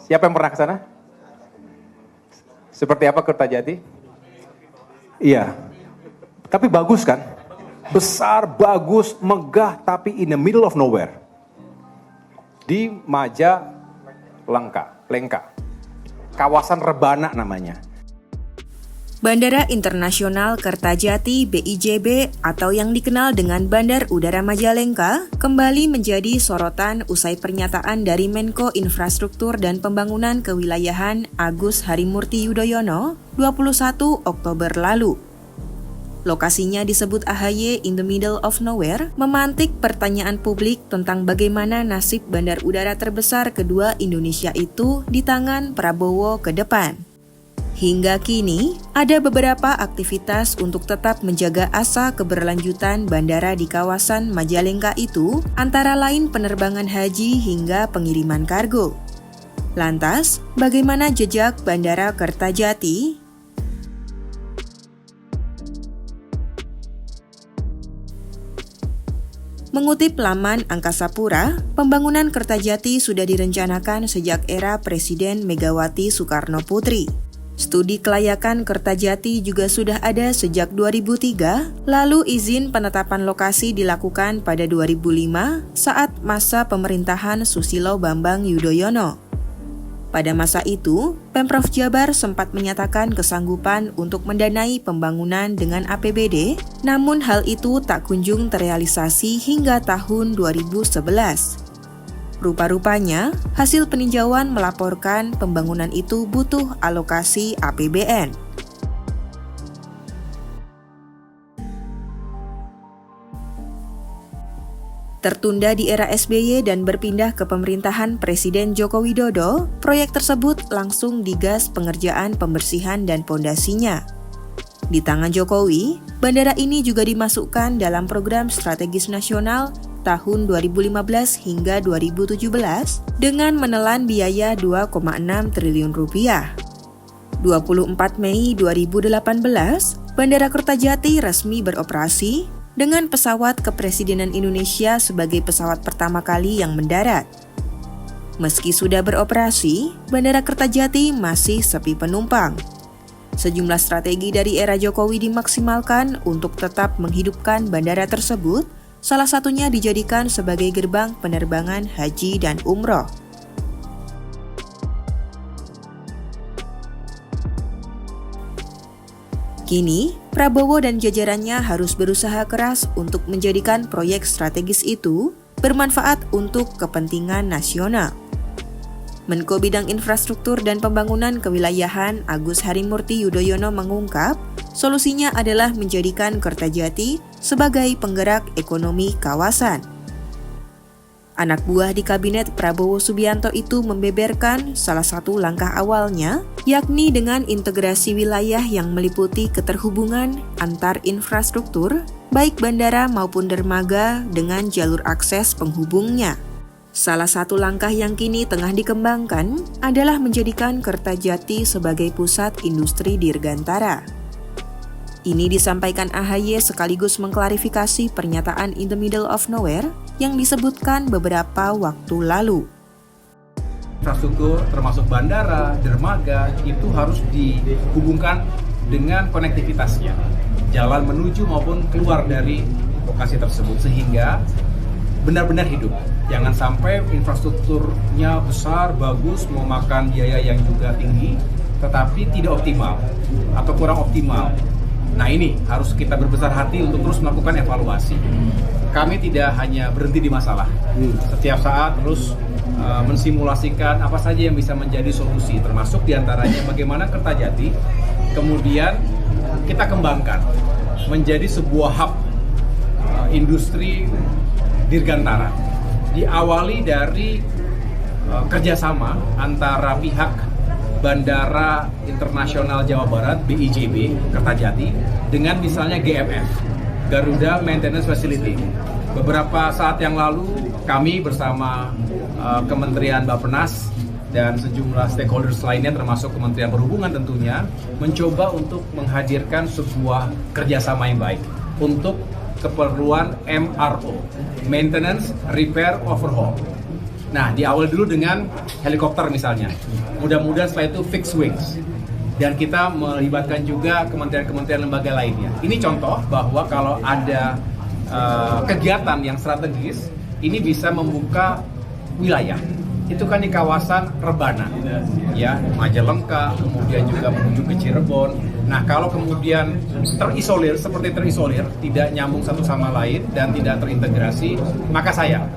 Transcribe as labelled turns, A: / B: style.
A: Siapa yang pernah ke sana? Seperti apa Kertajati?
B: Iya, tapi bagus kan? Besar, bagus, megah, tapi in the middle of nowhere. Di Majalengka, kawasan Rebana namanya.
C: Bandara Internasional Kertajati BIJB atau yang dikenal dengan Bandar Udara Majalengka kembali menjadi sorotan usai pernyataan dari Menko Infrastruktur dan Pembangunan Kewilayahan Agus Harimurti Yudhoyono 21 Oktober lalu. Lokasinya disebut AHY in the middle of nowhere, memantik pertanyaan publik tentang bagaimana nasib bandar udara terbesar kedua Indonesia itu di tangan Prabowo ke depan. Hingga kini, ada beberapa aktivitas untuk tetap menjaga asa keberlanjutan bandara di kawasan Majalengka itu, antara lain penerbangan haji hingga pengiriman kargo. Lantas, bagaimana jejak Bandara Kertajati? Mengutip laman Angkasa Pura, pembangunan Kertajati sudah direncanakan sejak era Presiden Megawati Soekarno Putri. Studi kelayakan Kertajati juga sudah ada sejak 2003, lalu izin penetapan lokasi dilakukan pada 2005 saat masa pemerintahan Susilo Bambang Yudhoyono. Pada masa itu, Pemprov Jabar sempat menyatakan kesanggupan untuk mendanai pembangunan dengan APBD, namun hal itu tak kunjung terrealisasi hingga tahun 2011. Rupa-rupanya, hasil peninjauan melaporkan pembangunan itu butuh alokasi APBN. Tertunda di era SBY dan berpindah ke pemerintahan Presiden Joko Widodo, proyek tersebut langsung digas pengerjaan pembersihan dan pondasinya. Di tangan Jokowi, bandara ini juga dimasukkan dalam program strategis nasional tahun 2015 hingga 2017 dengan menelan biaya 2,6 triliun rupiah. 24 Mei 2018, Bandara Kertajati resmi beroperasi dengan pesawat Kepresidenan Indonesia sebagai pesawat pertama kali yang mendarat. Meski sudah beroperasi, Bandara Kertajati masih sepi penumpang. Sejumlah strategi dari era Jokowi dimaksimalkan untuk tetap menghidupkan bandara tersebut, salah satunya dijadikan sebagai gerbang penerbangan haji dan umroh. Kini, Prabowo dan jajarannya harus berusaha keras untuk menjadikan proyek strategis itu bermanfaat untuk kepentingan nasional. Menko Bidang Infrastruktur dan Pembangunan Kewilayahan Agus Harimurti Yudhoyono mengungkap, solusinya adalah menjadikan Kertajati sebagai penggerak ekonomi kawasan. Anak buah di kabinet Prabowo Subianto itu membeberkan salah satu langkah awalnya, yakni dengan integrasi wilayah yang meliputi keterhubungan antar infrastruktur, baik bandara maupun dermaga dengan jalur akses penghubungnya. Salah satu langkah yang kini tengah dikembangkan adalah menjadikan Kertajati sebagai pusat industri dirgantara. Ini disampaikan AHY sekaligus mengklarifikasi pernyataan in the middle of nowhere yang disebutkan beberapa waktu lalu.
D: Infrastruktur termasuk bandara, dermaga itu harus dihubungkan dengan konektivitasnya, jalan menuju maupun keluar dari lokasi tersebut sehingga benar-benar hidup. Jangan sampai infrastrukturnya besar, bagus, memakan biaya yang juga tinggi, tetapi tidak optimal atau kurang optimal. Nah ini harus kita berbesar hati untuk terus melakukan evaluasi. Kami tidak hanya berhenti di masalah. Setiap saat terus mensimulasikan apa saja yang bisa menjadi solusi, termasuk diantaranya bagaimana Kertajati kemudian kita kembangkan menjadi sebuah hub industri dirgantara. Diawali dari kerjasama antara pihak Bandara Internasional Jawa Barat BIJB Kertajati dengan misalnya GMF, Garuda Maintenance Facility. Beberapa saat yang lalu kami bersama Kementerian Bappenas dan sejumlah stakeholders lainnya termasuk Kementerian Perhubungan tentunya mencoba untuk menghadirkan sebuah kerjasama yang baik untuk keperluan MRO, Maintenance, Repair, Overhaul. Nah, di awal dulu dengan helikopter misalnya. Mudah-mudahan setelah itu fixed wings. Dan kita melibatkan juga kementerian-kementerian lembaga lainnya. Ini contoh bahwa kalau ada kegiatan yang strategis, ini bisa membuka wilayah. Itu kan di kawasan Rebana, ya, Majalengka, kemudian juga menuju ke Cirebon. Nah, kalau kemudian terisolir, tidak nyambung satu sama lain dan tidak terintegrasi, maka sayang.